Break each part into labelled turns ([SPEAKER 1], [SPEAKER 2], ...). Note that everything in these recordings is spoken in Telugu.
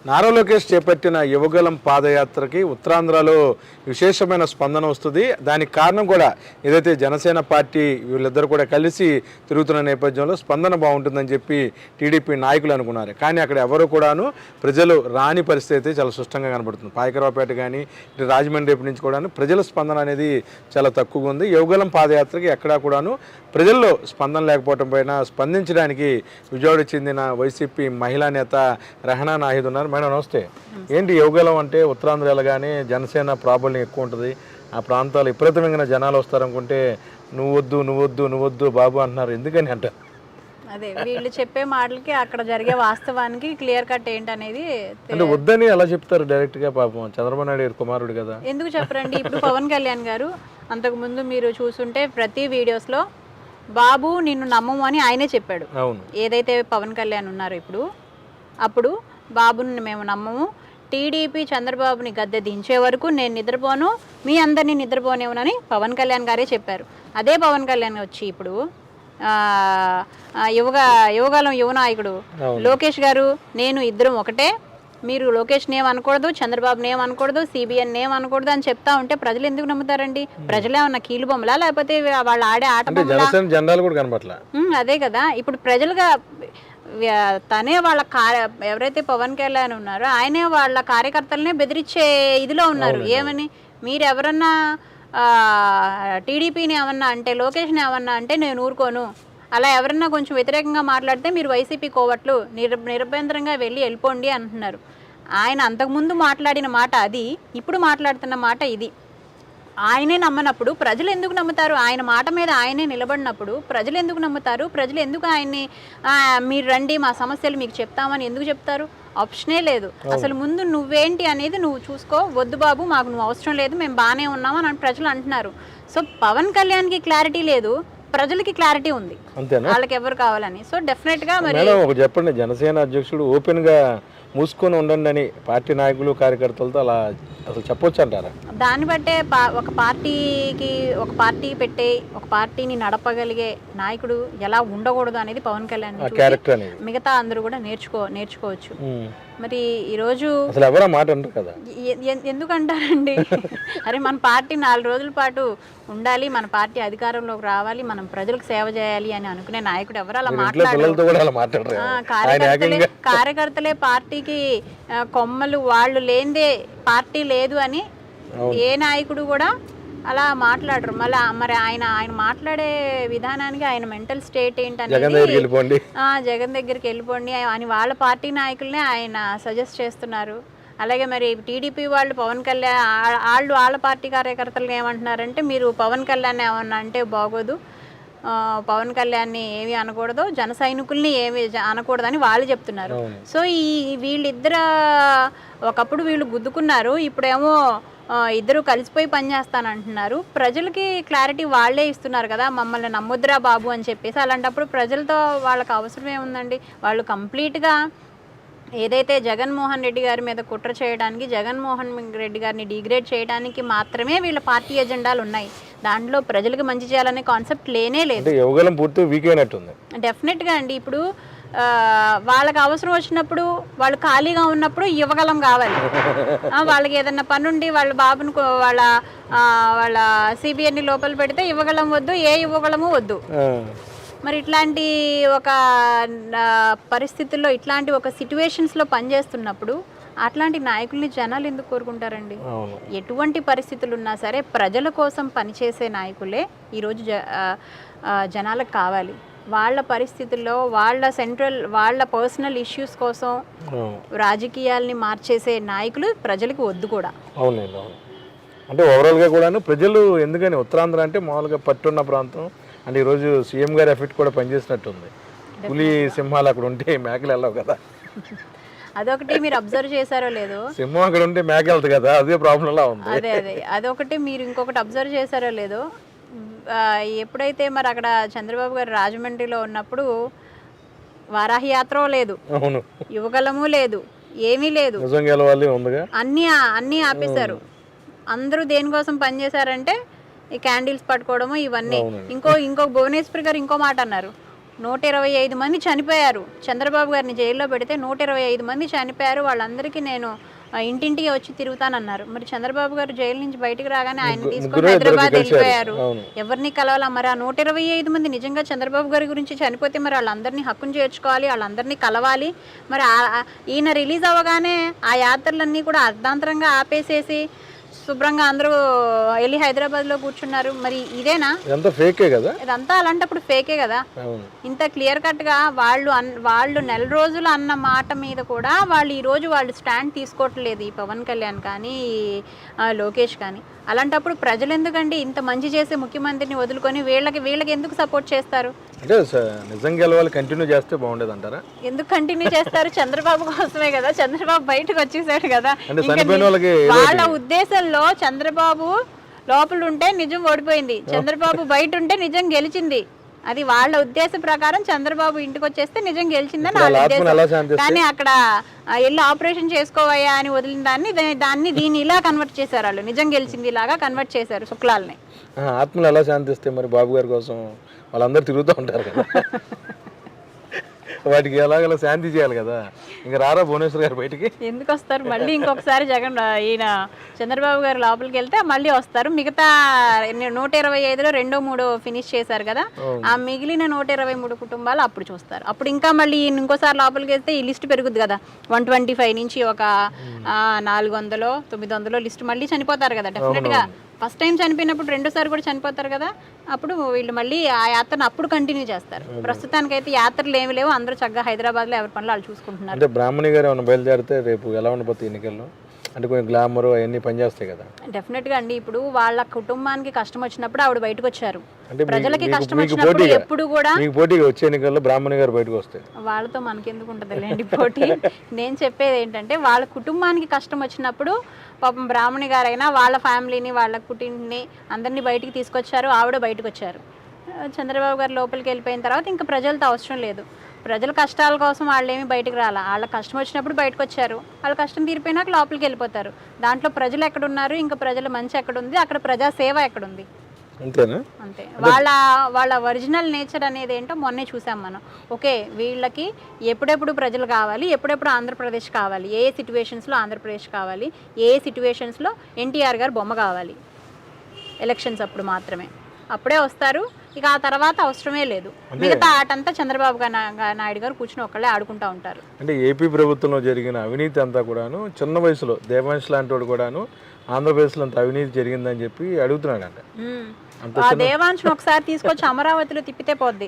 [SPEAKER 1] నారా లోకేష్ చేపట్టిన యువగలం పాదయాత్రకి ఉత్తరాంధ్రలో విశేషమైన స్పందన వస్తుంది. దానికి కారణం కూడా ఏదైతే జనసేన పార్టీ వీళ్ళిద్దరు కూడా కలిసి తిరుగుతున్న నేపథ్యంలో స్పందన బాగుంటుందని చెప్పి టీడీపీ నాయకులు అనుకున్నారు. కానీ అక్కడ ఎవరు కూడాను ప్రజలు రాని పరిస్థితి అయితే చాలా స్పష్టంగా కనబడుతుంది. పాయకరావుపేట కానీ ఇటు రాజమండ్రి వైపు నుంచి కూడాను ప్రజల స్పందన అనేది చాలా తక్కువగా ఉంది. యువగలం పాదయాత్రకి ఎక్కడా కూడాను ప్రజల్లో స్పందన లేకపోవడం పైన స్పందించడానికి విజయవాడ చెందిన వైసీపీ మహిళా నేత రెహనా నాహిద్ ఉన్నారు. మేడం నమస్తే. ఏంటి యువగలం అంటే ఉత్తరాంధ్రలో కానీ జనసేన ప్రాబల్యం ఎక్కువ ఉంటుంది, ఆ ప్రాంతాలు విపరీతమైన జనాలు వస్తారనుకుంటే నువ్వొద్దు బాబు అంటున్నారు, ఎందుకని అంటారు?
[SPEAKER 2] అదే వీళ్ళు చెప్పే మాటలకి అక్కడ జరిగే వాస్తవానికి క్లియర్ కట్ ఏంటనేది
[SPEAKER 1] అంటే వద్దని అలా చెప్తారు డైరెక్ట్ గా. పాపం చంద్రబాబు నాయుడు గారు కుమారుడు కదా, ఎందుకు
[SPEAKER 2] చెప్పరండి? ఇప్పుడు పవన్ కళ్యాణ్ గారు అంతకుముందు మీరు చూసుంటే ప్రతి వీడియోస్లో బాబు నిన్ను నమ్మము అని ఆయనే చెప్పాడు.
[SPEAKER 1] అవును,
[SPEAKER 2] ఏదైతే పవన్ కళ్యాణ్ ఉన్నారో ఇప్పుడు, అప్పుడు బాబుని మేము నమ్మము, టీడీపీ చంద్రబాబుని గద్దె దించే వరకు నేను నిద్రపోను, మీ అందరినీ నిద్రపోనేవునని పవన్ కళ్యాణ్ గారే చెప్పారు. అదే పవన్ కళ్యాణ్ వచ్చి ఇప్పుడు యువగలం యువ నాయకుడు లోకేష్ గారు నేను ఇద్దరం ఒకటే, మీరు లోకేష్ నేమ్ అనకూడదు, చంద్రబాబు నేమ్ అనకూడదు, సిబిఎన్ నేమ్ అనకూడదు అని చెప్తా ఉంటే ప్రజలు ఎందుకు నమ్ముతారండి? ప్రజలేమన్నా కీలు బొమ్మలా, లేకపోతే వాళ్ళు ఆడే ఆట
[SPEAKER 1] బొమ్మలా?
[SPEAKER 2] అదే కదా. ఇప్పుడు ప్రజలుగా తనే వాళ్ళ ఎవరైతే పవన్ కళ్యాణ్ ఉన్నారో ఆయనే వాళ్ళ కార్యకర్తలనే బెదిరించే ఇదిలో ఉన్నారు. ఏమని మీరు ఎవరన్నా టీడీపీని ఏమన్నా అంటే, లోకేష్ని ఏమన్నా అంటే నేను ఊరుకోను, అలా ఎవరన్నా కొంచెం వ్యతిరేకంగా మాట్లాడితే మీరు వైసీపీ కోవట్లు నిరభ్యంతరంగా వెళ్ళిపోండి అంటున్నారు. ఆయన అంతకుముందు మాట్లాడిన మాట అది, ఇప్పుడు మాట్లాడుతున్న మాట ఇది. ఆయనే నమ్మనప్పుడు ప్రజలు ఎందుకు నమ్ముతారు? ఆయన మాట మీద ఆయనే నిలబడినప్పుడు ప్రజలు ఎందుకు నమ్ముతారు? ప్రజలు ఎందుకు ఆయన్ని మీరు రండి మా సమస్యలు మీకు చెప్తామని ఎందుకు చెప్తారు? ఆప్షనే లేదు. అసలు ముందు నువ్వేంటి అనేది నువ్వు చూసుకో, వద్దు బాబు మాకు నువ్వు అవసరం లేదు, మేము బాగానే ఉన్నామని ప్రజలు అంటున్నారు. సో పవన్ కళ్యాణ్కి క్లారిటీ లేదు, ప్రజలకి క్లారిటీ ఉంది వాళ్ళకి ఎవరు కావాలని. సో డెఫినెట్ గా మరి
[SPEAKER 1] చెప్పండి, జనసేన అధ్యక్షుడు ఓపెన్ గా మూసుకొని ఉండండి అని పార్టీ నాయకులు కార్యకర్తలతో అలా అసలు చెప్పొచ్చు అంటారా?
[SPEAKER 2] దాన్ని బట్టే ఒక పార్టీ పెట్టే ఒక పార్టీని నడపగలిగే నాయకుడు ఎలా ఉండకూడదు అనేది పవన్ కళ్యాణ్ మిగతా అందరూ కూడా నేర్చుకోవచ్చు. మరి ఈరోజు
[SPEAKER 1] అసలు ఎవరు మాట అంటారు కదా,
[SPEAKER 2] ఎందుకంటారండి? అరే మన పార్టీ 4 రోజుల పాటు ఉండాలి, మన పార్టీ అధికారంలోకి రావాలి, మనం ప్రజలకు సేవ చేయాలి అని అనుకునే నాయకుడు ఎవరు అలా మాట్లాడారు? కార్యకర్తలే పార్టీకి కొమ్మలు, వాళ్ళు లేనిదే పార్టీ లేదు అని ఏ నాయకుడు కూడా అలా మాట్లాడరు. మరి ఆయన మాట్లాడే విధానానికి ఆయన మెంటల్ స్టేట్ ఏంటనేది జగన్ దగ్గరికి వెళ్ళిపోండి అని వాళ్ళ పార్టీ నాయకులనే ఆయన సజెస్ట్ చేస్తున్నారు. అలాగే మరి టీడీపీ వాళ్ళు పవన్ కళ్యాణ్ వాళ్ళ పార్టీ కార్యకర్తలు ఏమంటున్నారంటే, మీరు పవన్ కళ్యాణ్ ఏమన్నా అంటే బాగోదు, పవన్ కళ్యాణ్ని ఏమి అనకూడదు, జన సైనికుల్ని ఏమి అనకూడదని వాళ్ళు చెప్తున్నారు. సో వీళ్ళిద్దరు ఒకప్పుడు వీళ్ళు గుద్దుకున్నారు, ఇప్పుడేమో ఇద్దరు కలిసిపోయి పనిచేస్తానంటున్నారు. ప్రజలకి క్లారిటీ వాళ్ళే ఇస్తున్నారు కదా, మమ్మల్ని నమ్ముద్రా బాబు అని చెప్పేసి. అలాంటప్పుడు ప్రజలతో వాళ్ళకి అవసరం ఏముందండి? వాళ్ళు కంప్లీట్గా ఏదైతే జగన్మోహన్ రెడ్డి గారి మీద కుట్ర చేయడానికి, జగన్మోహన్ రెడ్డి గారిని డిగ్రేడ్ చేయడానికి మాత్రమే వీళ్ళ పార్టీ ఎజెండాలు ఉన్నాయి. దాంట్లో ప్రజలకు మంచి చేయాలనే కాన్సెప్ట్ లేనే లేదు. డెఫినెట్గా అండి. ఇప్పుడు వాళ్ళకి అవసరం వచ్చినప్పుడు, వాళ్ళు ఖాళీగా ఉన్నప్పుడు యువగలం కావాలి. వాళ్ళకి ఏదన్నా పనుండి వాళ్ళ బాబుని వాళ్ళ సిబిఎన్ని లోపల పెడితే యువగలం వద్దు, ఏ యువగలము వద్దు. మరి ఇట్లాంటి ఒక పరిస్థితుల్లో, ఇట్లాంటి ఒక సిట్యువేషన్స్లో పనిచేస్తున్నప్పుడు అట్లాంటి నాయకుల్ని జనాలు ఎందుకు కోరుకుంటారండి? ఎటువంటి పరిస్థితులు ఉన్నా సరే ప్రజల కోసం పనిచేసే నాయకులే ఈరోజు జనాలకు కావాలి. వాళ్ళ పరిస్థితుల్లో వాళ్ళ పర్సనల్ ఇష్యూస్ కోసం రాజకీయాల్ని మార్చేసే నాయకులు ప్రజలకు వద్దు కూడా.
[SPEAKER 1] అవునండి. అంటే ఓవరాల్గా కూడాను ప్రజలు ఎందుకని ఉత్తరాంధ్ర అంటే మామూలుగా పట్టున్న ప్రాంతం, అంటే ఈరోజు సీఎం గారి ఎఫెక్ట్ కూడా పనిచేసినట్టుంది. పులి సింహాలు అక్కడ ఉంటే మేకలు వెళ్ళవు కదా,
[SPEAKER 2] అదొకటి మీరు అబ్జర్వ్ చేశారో లేదో.
[SPEAKER 1] సింహం అక్కడ ఉంటే మేక వెళ్తుంది కదా, అదే ప్రాబ్లంలా ఉంది.
[SPEAKER 2] అదే అదొకటి మీరు ఇంకొకటి అబ్జర్వ్ చేశారో లేదో, ఎప్పుడైతే మరి అక్కడ చంద్రబాబు గారు రాజమండ్రిలో ఉన్నప్పుడు వారాహి యాత్ర లేదు, యువగలము లేదు, ఏమీ లేదు, అన్నీ ఆపేశారు. అందరూ దేనికోసం పనిచేశారంటే ఈ క్యాండిల్స్ పట్టుకోవడము ఇవన్నీ. ఇంకో భువనేశ్వరి గారు ఇంకో మాట అన్నారు, 125 మంది చనిపోయారు. చంద్రబాబు గారిని జైల్లో పెడితే 125 మంది చనిపోయారు. వాళ్ళందరికీ నేను ఇంటింటికి వచ్చి తిరుగుతానన్నారు. మరి చంద్రబాబు గారు జైలు నుంచి బయటకు రాగానే ఆయన తీసుకొని హైదరాబాద్ వెళ్ళిపోయారు. ఎవరిని కలవాలా? మరి ఆ 125 మంది నిజంగా చంద్రబాబు గారి గురించి చనిపోతే మరి వాళ్ళందరినీ హక్కును చేర్చుకోవాలి, వాళ్ళందరినీ కలవాలి. మరి ఈయన రిలీజ్ అవ్వగానే ఆ యాత్రలన్నీ కూడా అర్ధాంతరంగా ఆపేసేసి శుభ్రంగా అందరూ వెళ్ళి హైదరాబాద్లో కూర్చున్నారు. మరి ఇదేనా?
[SPEAKER 1] ఇదంతా ఫేకే కదా.
[SPEAKER 2] ఇదంతా అలాంటప్పుడు ఫేకే కదా. ఇంత క్లియర్ కట్గా వాళ్ళు నెల రోజులు అన్న మాట మీద కూడా వాళ్ళు ఈరోజు వాళ్ళు స్టాండ్ తీసుకోవట్లేదు, ఈ పవన్ కళ్యాణ్ కానీ లోకేష్ కానీ. అలాంటప్పుడు ప్రజలు ఎందుకండి ఇంత మంచి చేసే ముఖ్యమంత్రిని వదులుకొని వీళ్ళకి ఎందుకు సపోర్ట్ చేస్తారు?
[SPEAKER 1] అంటే నిజం గెలవాలి కంటిన్యూ చేస్తే బాగుండేది అంటారా?
[SPEAKER 2] ఎందుకు కంటిన్యూ చేస్తారు? చంద్రబాబు కోసమే కదా. చంద్రబాబు బయటకు వచ్చేసాడు కదా. వాళ్ళ ఉద్దేశంలో చంద్రబాబు లోపల ఉంటే నిజం ఓడిపోయింది, చంద్రబాబు బయట ఉంటే నిజం గెలిచింది. అది వాళ్ళ ఉద్దేశ ప్రకారం చంద్రబాబు ఇంటికి వచ్చేస్తే నిజం గెలిచిందని వాళ్ళ ఉద్దేశం. కానీ అక్కడ వెళ్ళి ఆపరేషన్ చేసుకోవయ్యా అని వదిలిన దీన్ని ఇలా కన్వర్ట్ చేశారు. వాళ్ళు నిజం గెలిచింది ఇలాగా కన్వర్ట్ చేశారు శుక్లాల్ని.
[SPEAKER 1] ఆత్మలు ఎలా శాంతిస్తే మరి బాబు గారి కోసం వాళ్ళందరూ తిరుగుతూ ఉంటారు కదా, వాటికి ఎలాగలా శాంతి చేయాలి కదా. ఇంకా రారా భువనేశ్వర్ గారు బయటికి
[SPEAKER 2] ఎందుకు వస్తారు? మళ్ళీ ఇంకొకసారి జగన్ ఈయన చంద్రబాబు గారు లోపలికి వెళ్తే మళ్ళీ వస్తారు. మిగతా 125లో 2-3 ఫినిష్ చేశారు కదా, ఆ మిగిలిన 123 కుటుంబాలు అప్పుడు చూస్తారు. అప్పుడు ఇంకా మళ్ళీ ఇంకోసారి లోపలికి వెళ్తే ఈ లిస్ట్ పెరుగుద్ది కదా. 125 నుంచి ఒక 400, 900 లిస్ట్ మళ్ళీ చనిపోతారు కదా. డెఫినెట్గా ఫస్ట్ టైం చనిపోయినప్పుడు రెండోసారి కూడా చనిపోతారు కదా. అప్పుడు వీళ్ళు మళ్ళీ ఆ యాత్రను అప్పుడు కంటిన్యూ చేస్తారు. ప్రస్తుతానికైతే యాత్రలు ఏమి లేవు, అందరూ చక్కగా హైదరాబాద్లో ఎవరి పనులు వాళ్ళు చూసుకుంటున్నారు.
[SPEAKER 1] అంటే బ్రాహ్మణి గారు ఏమైనా బయలుదేరితే రేపు ఎలా ఉండబోతుంది ఎన్నికల్లో? అంటే కొంచెం గ్లామర్ అవన్నీ పనిచేస్తాయి కదా.
[SPEAKER 2] డెఫినెట్గా అండి. ఇప్పుడు వాళ్ళ కుటుంబానికి కష్టం వచ్చినప్పుడు ఆవిడ బయటకు వచ్చారు. ప్రజలకి కష్టం వచ్చినప్పుడు ఎప్పుడు కూడా
[SPEAKER 1] పోటీగా వచ్చే ఎన్నికల్లో బ్రాహ్మణి గారు బయటకు వస్తాయి.
[SPEAKER 2] వాళ్ళతో మనకెందుకు ఉంటుంది లేండి పోటీ. నేను చెప్పేది ఏంటంటే వాళ్ళ కుటుంబానికి కష్టం వచ్చినప్పుడు పాపం బ్రాహ్మణి గారైనా వాళ్ళ ఫ్యామిలీని వాళ్ళ కుటుంబాన్ని అందరినీ బయటికి తీసుకొచ్చారు. ఆవిడ బయటకు వచ్చారు. చంద్రబాబు గారు లోపలికి వెళ్ళిపోయిన తర్వాత ఇంకా ప్రజలతో అవసరం లేదు. ప్రజల కష్టాల కోసం వాళ్ళు ఏమి బయటకు రాలా. వాళ్ళ కష్టం వచ్చినప్పుడు బయటకు వచ్చారు, వాళ్ళ కష్టం తీరిపోయినాక లోపలికి వెళ్ళిపోతారు. దాంట్లో ప్రజలు ఎక్కడున్నారు, ఇంకా ప్రజల మంచి ఎక్కడుంది, అక్కడ ప్రజాసేవ ఎక్కడుంది? అంతే. వాళ్ళ ఒరిజినల్ నేచర్ అనేది ఏంటో మొన్నే చూసాం మనం. ఓకే, వీళ్ళకి ఎప్పుడెప్పుడు ప్రజలు కావాలి, ఎప్పుడెప్పుడు ఆంధ్రప్రదేశ్ కావాలి, ఏ సిచ్యువేషన్స్లో ఆంధ్రప్రదేశ్ కావాలి, ఏ సిచ్యువేషన్స్లో ఎన్టీఆర్ గారు బొమ్మ కావాలి, ఎలక్షన్స్ అప్పుడు మాత్రమే. అప్పుడే వస్తారు. ఇక ఆ తర్వాత అవసరమే లేదు. మిగతా ఆటంతా చంద్రబాబు నాయుడు గారు కూర్చుని ఒక్కళ్ళే ఆడుకుంటూ ఉంటారు.
[SPEAKER 1] అంటే ఏపీ ప్రభుత్వంలో జరిగిన అవినీతి అంతా కూడాను చిన్న వయసులో దేవాంశ్ లాంటి వాడు కూడాను ఆంధ్రప్రదేశ్లో అంత అవినీతి జరిగిందని చెప్పి అడుగుతున్నాడంట.
[SPEAKER 2] దేవాంశ్ ఒకసారి తీసుకొచ్చి అమరావతిలో తిప్పితే పోద్ది.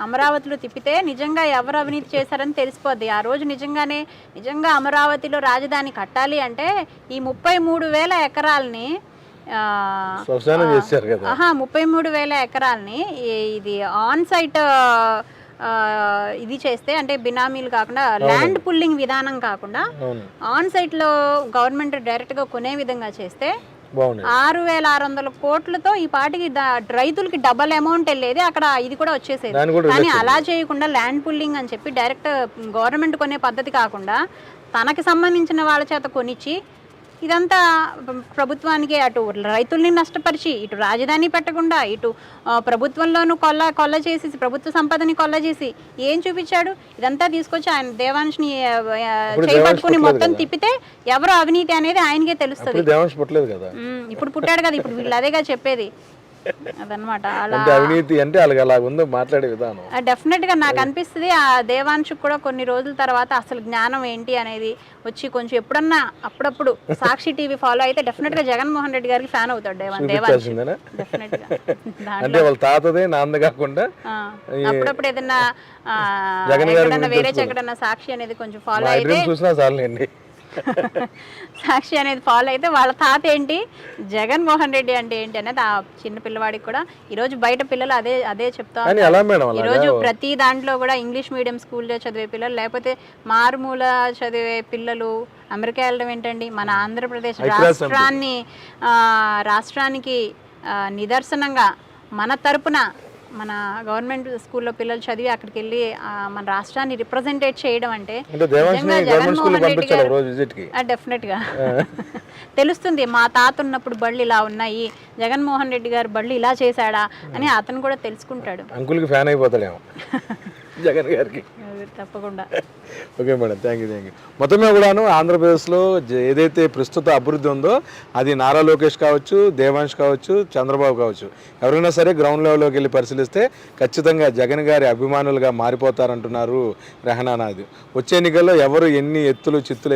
[SPEAKER 2] అమరావతిలో తిప్పితే నిజంగా ఎవరు అవినీతి చేశారని తెలిసిపోద్ది. ఆ రోజు నిజంగా అమరావతిలో రాజధాని కట్టాలి అంటే ఈ 33,000 ఎకరాలని 33,000 ఎకరాలని ఇది ఆన్ సైట్ ఇది చేస్తే, అంటే బినామీలు కాకుండా ల్యాండ్ పుల్లింగ్ విధానం కాకుండా ఆన్ సైట్ లో గవర్నమెంట్ డైరెక్ట్ గా కొనే విధంగా చేస్తే 6,600 కోట్లతో ఈ పాటికి రైతులకి డబల్ అమౌంట్ వెళ్ళేది. అక్కడ ఇది కూడా వచ్చేసేది. కానీ అలా చేయకుండా ల్యాండ్ పుల్లింగ్ అని చెప్పి డైరెక్ట్ గవర్నమెంట్ కొనే పద్ధతి కాకుండా తనకి సంబంధించిన వాళ్ళ చేత కొనిచ్చి ఇదంతా ప్రభుత్వానికి అటు రైతుల్ని నష్టపరిచి, ఇటు రాజధాని పెట్టకుండా, ఇటు ప్రభుత్వంలోనూ కొల్ల చేసి, ప్రభుత్వ సంపదని కొల్ల చేసి ఏం చూపించాడు? ఇదంతా తీసుకొచ్చి ఆయన దేవాంశ్ని చేపట్టుకుని మొత్తం తిప్పితే ఎవరు అవినీతి అనేది ఆయనకే తెలుస్తుంది. ఇప్పుడు పుట్టాడు కదా, ఇప్పుడు వీళ్ళు అదేగా చెప్పేది. అదనమాట.
[SPEAKER 1] అవినీతి అంటే అలా ఉందో మాట్లాడే విధానం.
[SPEAKER 2] డెఫినెట్ గా నాకు అనిపిస్తుంది ఆ దేవాంశుకు కూడా కొన్ని రోజుల తర్వాత అసలు జ్ఞానం ఏంటి అనేది వచ్చి కొంచెం ఎప్పుడన్నా అప్పుడప్పుడు సాక్షి టీవీ ఫాలో అయితే డెఫినెట్ గా జగన్మోహన్ రెడ్డి గారికి ఫ్యాన్ అవుతాడు దేవాంశ్. డెఫినెట్ గా
[SPEAKER 1] అంటే వాళ్ళ తాతదే నాన్న కాకుండా
[SPEAKER 2] అప్పుడప్పుడు ఏదన్నా ఎక్కడన్నా వేరే ఎక్కడన్నా సాక్షి అనేది కొంచెం ఫాలో అయితే
[SPEAKER 1] చూసినా చాలండి.
[SPEAKER 2] సాక్షి అనేది ఫాలో అయితే వాళ్ళ తాత ఏంటి, జగన్మోహన్ రెడ్డి అంటే ఏంటి అనేది ఆ చిన్న పిల్లవాడికి కూడా ఈరోజు బయట పిల్లలు అదే చెప్తా ఉన్నారు. ఈరోజు ప్రతి దాంట్లో కూడా ఇంగ్లీష్ మీడియం స్కూల్లో చదివే పిల్లలు, లేకపోతే మారుమూల చదివే పిల్లలు అమెరికా వెళ్ళడం ఏంటండి? మన ఆంధ్రప్రదేశ్ రాష్ట్రానికి నిదర్శనంగా మన తరపున మన గవర్నమెంట్ స్కూల్లో పిల్లలు చదివి అక్కడికి వెళ్ళి మన రాష్ట్రాన్ని రిప్రజెంటేట్ చేయడం అంటే జగన్మోహన్ రెడ్డి గారు డెఫినెట్ గా తెలుస్తుంది మా తాత ఉన్నప్పుడు బళ్ళు ఇలా ఉన్నాయి, జగన్మోహన్ రెడ్డి గారు బళ్ళు ఇలా చేశాడా అని అతను కూడా తెలుసుకుంటాడు.
[SPEAKER 1] అంకుల్కి ఫ్యాన్ అయిపోతాడేమో జగన్ గారికి.
[SPEAKER 2] తప్పకుండా.
[SPEAKER 1] Okay madam, thank you. మొత్తమే కూడాను ఆంధ్రప్రదేశ్లో ఏదైతే ప్రస్తుత అభివృద్ధి ఉందో అది నారా లోకేష్ కావచ్చు, దేవాంష్ కావచ్చు, చంద్రబాబు కావచ్చు, ఎవరైనా సరే గ్రౌండ్ లెవెల్లోకి వెళ్ళి పరిశీలిస్తే ఖచ్చితంగా జగన్ గారి అభిమానులుగా మారిపోతారంటున్నారు రెహనా నాది. వచ్చే ఎన్నికల్లో ఎవరు ఎన్ని ఎత్తులు చిత్తులు